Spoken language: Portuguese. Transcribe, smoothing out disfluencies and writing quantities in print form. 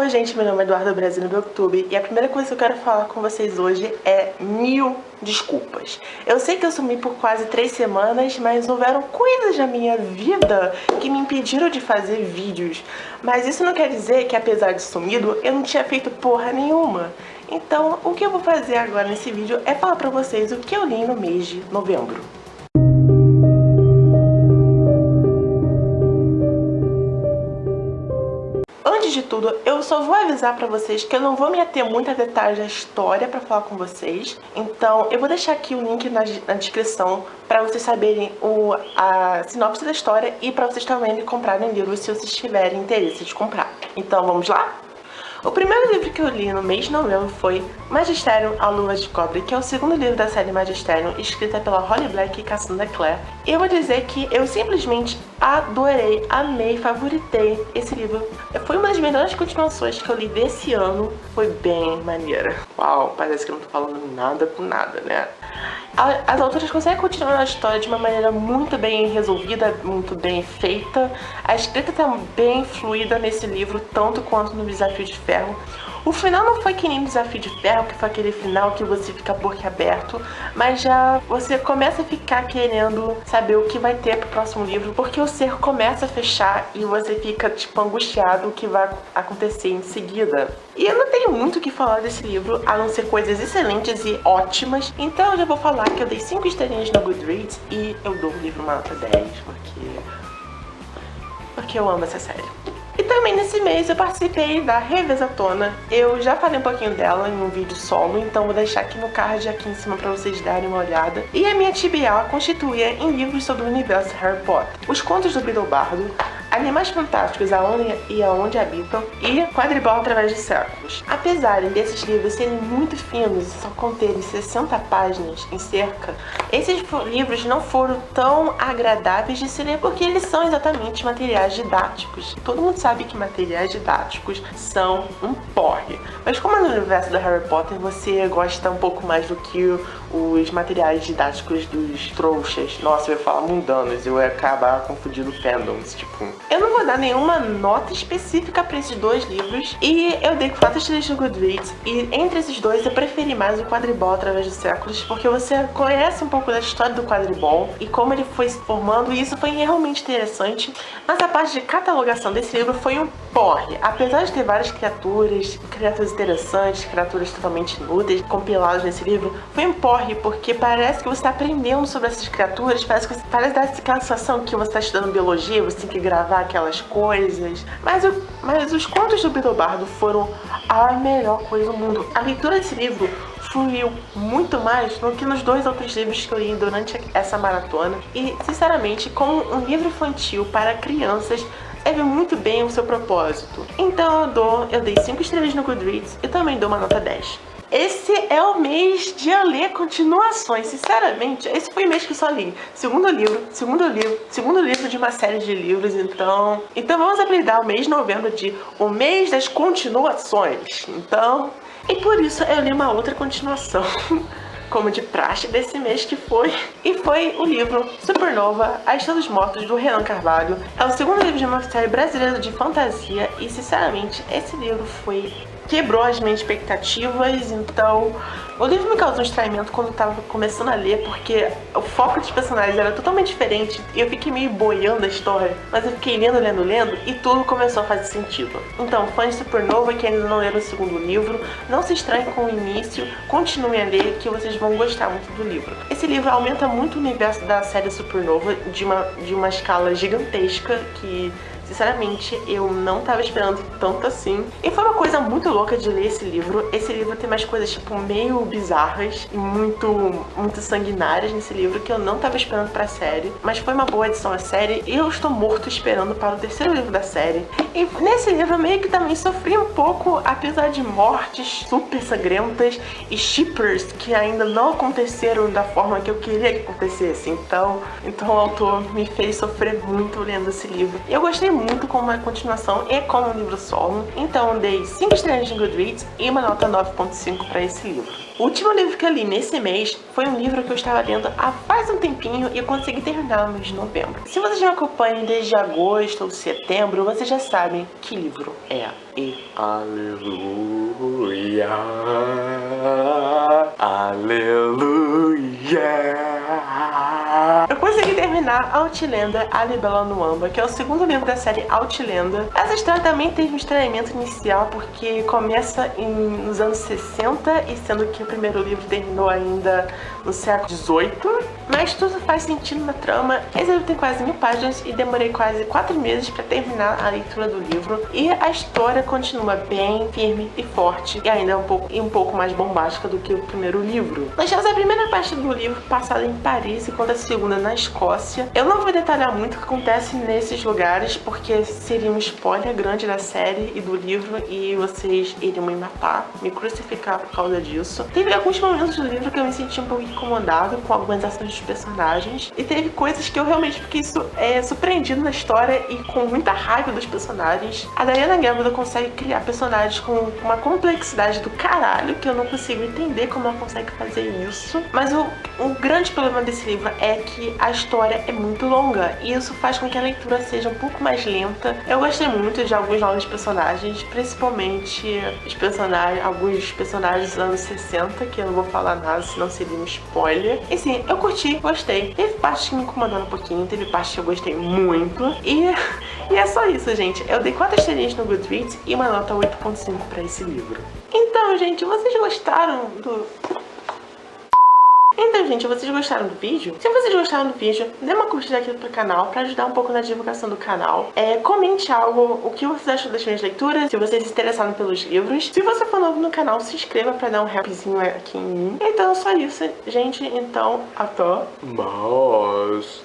Oi gente, meu nome é Eduardo Brasil no Booktube e a primeira coisa que eu quero falar com vocês hoje é 1000 desculpas. Eu sei que eu sumi por quase 3 semanas, mas houveram coisas na minha vida que me impediram de fazer vídeos. Mas isso não quer dizer que apesar de sumido, eu não tinha feito porra nenhuma. Então, o que eu vou fazer agora nesse vídeo é falar pra vocês o que eu li no mês de novembro. Antes de tudo, eu só vou avisar pra vocês que eu não vou me ater muito a detalhes da história pra falar com vocês. Então, eu vou deixar aqui o link na descrição pra vocês saberem a sinopse da história e pra vocês também comprarem o livro se vocês tiverem interesse de comprar. Então, vamos lá? O primeiro livro que eu li no mês de novembro foi Magisterium, A Luva de Cobre, que é o segundo livro da série Magisterium, escrita pela Holly Black e Cassandra Clare. E eu vou dizer que eu simplesmente adorei, amei, favoritei esse livro. Foi uma das melhores continuações que eu li desse ano, foi bem maneira. Uau, parece que eu não tô falando nada com nada, né? As autoras conseguem continuar a história de uma maneira muito bem resolvida, muito bem feita. A escrita tá bem fluida nesse livro, tanto quanto no Desafio de Ferro. O final não foi que nem Desafio de Ferro, que foi aquele final que você fica boquiaberto, mas já você começa a ficar querendo saber o que vai ter pro próximo livro, porque o cerco começa a fechar e você fica, tipo, angustiado o que vai acontecer em seguida. E eu não tenho muito o que falar desse livro, a não ser coisas excelentes e ótimas, então eu já vou falar que eu dei 5 estrelinhas no Goodreads e eu dou o livro uma nota 10, porque eu amo essa série. E também nesse mês eu participei da Revezatona. Eu já falei um pouquinho dela em um vídeo solo, então vou deixar aqui no card aqui em cima pra vocês darem uma olhada. E a minha TBA constituía em livros sobre o universo de Harry Potter. Os Contos do Bilobardo, Animais Fantásticos, Aonde e Aonde Habitam e Quadribol através de séculos. Apesar desses livros serem muito finos e só conterem 60 páginas em cerca, esses livros não foram tão agradáveis de se ler porque eles são exatamente materiais didáticos. Todo mundo sabe que materiais didáticos são um porre, mas como no universo do Harry Potter você gosta um pouco mais do que os materiais didáticos dos trouxas, nossa, eu ia falar mundanos, eu ia acabar confundindo fandoms, tipo... Eu não vou dar nenhuma nota específica para esses dois livros e eu dei 4 estrelas no Goodreads, e entre esses dois eu preferi mais o Quadribol através dos séculos, porque você conhece um pouco da história do quadribol e como ele foi se formando, e isso foi realmente interessante. Mas a parte de catalogação desse livro foi um porre. Apesar de ter várias criaturas interessantes, criaturas totalmente inúteis compiladas nesse livro, foi um porre porque parece que você está aprendendo sobre essas criaturas, parece dar aquela sensação que você está estudando biologia, você tem que gravar aquelas coisas. Mas os Contos do Bilobardo foram a melhor coisa do mundo. A leitura desse livro fluiu muito mais do que nos 2 outros livros que eu li durante essa maratona. E, sinceramente, como um livro infantil para crianças, serve muito bem o seu propósito. Então eu dei 5 estrelas no Goodreads e também dou uma nota 10. Esse é o mês de eu ler continuações. Sinceramente, esse foi o mês que eu só li segundo livro de uma série de livros. Então vamos apelidar o mês de novembro de o mês das continuações. E por isso eu li uma outra continuação, como de praxe desse mês que foi. E foi o livro Supernova, A Estrela dos Mortos, do Renan Carvalho. É o segundo livro de uma série brasileira de fantasia e, sinceramente, esse livro quebrou as minhas expectativas. Então o livro me causou um estranhamento quando eu tava começando a ler, porque o foco dos personagens era totalmente diferente e eu fiquei meio boiando a história, mas eu fiquei lendo e tudo começou a fazer sentido. Então, fãs de Supernova que ainda não leram o segundo livro, não se estranhem com o início, continuem a ler que vocês vão gostar muito do livro. Esse livro aumenta muito o universo da série Supernova de uma escala gigantesca que, sinceramente, eu não tava esperando tanto assim. E foi uma coisa muito louca de ler esse livro. Esse livro tem umas coisas, tipo, meio bizarras e muito sanguinárias nesse livro que eu não tava esperando pra série. Mas foi uma boa edição à série e eu estou morto esperando para o 3º livro da série. E nesse livro eu meio que também sofri um pouco, apesar de mortes super sangrentas e shippers que ainda não aconteceram da forma que eu queria que acontecesse. Então o autor me fez sofrer muito lendo esse livro. E eu gostei muito muito como uma continuação e como um livro solo, então eu dei 5 estrelas no Goodreads e uma nota 9.5 para esse livro. O último livro que eu li nesse mês foi um livro que eu estava lendo há faz um tempinho e eu consegui terminar no mês de novembro. Se vocês me acompanham desde agosto ou setembro, vocês já sabem que livro é. E aleluia, aleluia. Eu consegui terminar Outlander, A Libela no Amba, que é o segundo livro da série Outlander. Essa história também teve um estranhamento inicial, porque começa nos anos 60, e sendo que o primeiro livro terminou ainda no século XVIII. Mas tudo faz sentido na trama. Esse livro tem quase 1000 páginas e demorei quase 4 meses para terminar a leitura do livro. E a história continua bem firme e forte, e ainda um pouco mais bombástica do que o primeiro livro. Nós temos a primeira parte do livro passada em Paris, enquanto a segunda na Escócia. Eu não vou detalhar muito o que acontece nesses lugares, porque seria um spoiler grande da série e do livro, e vocês iriam me matar, me crucificar por causa disso. Teve alguns momentos do livro que eu me senti um pouco incomodado com algumas ações dos personagens, e teve coisas que eu realmente fiquei surpreendido na história e com muita raiva dos personagens. A Diana Gabaldon consegue criar personagens com uma complexidade do caralho, que eu não consigo entender como ela consegue fazer isso. Mas o grande problema desse livro é que a história é muito longa, e isso faz com que a leitura seja um pouco mais lenta. Eu gostei muito de alguns novos personagens, principalmente alguns personagens dos anos 60, que eu não vou falar nada, senão seria um spoiler. E sim, eu curti, gostei. Teve partes que me incomodaram um pouquinho, teve partes que eu gostei muito. E é só isso, gente. Eu dei 4 estrelinhas no Goodreads e uma nota 8.5 pra esse livro. Então, gente, vocês gostaram do vídeo? Se vocês gostaram do vídeo, dê uma curtida aqui pro canal pra ajudar um pouco na divulgação do canal. Comente algo, o que vocês acham das minhas leituras, se vocês se interessaram pelos livros. Se você for novo no canal, se inscreva pra dar um helpzinho aqui em mim. Então é só isso, gente. Então, até mais.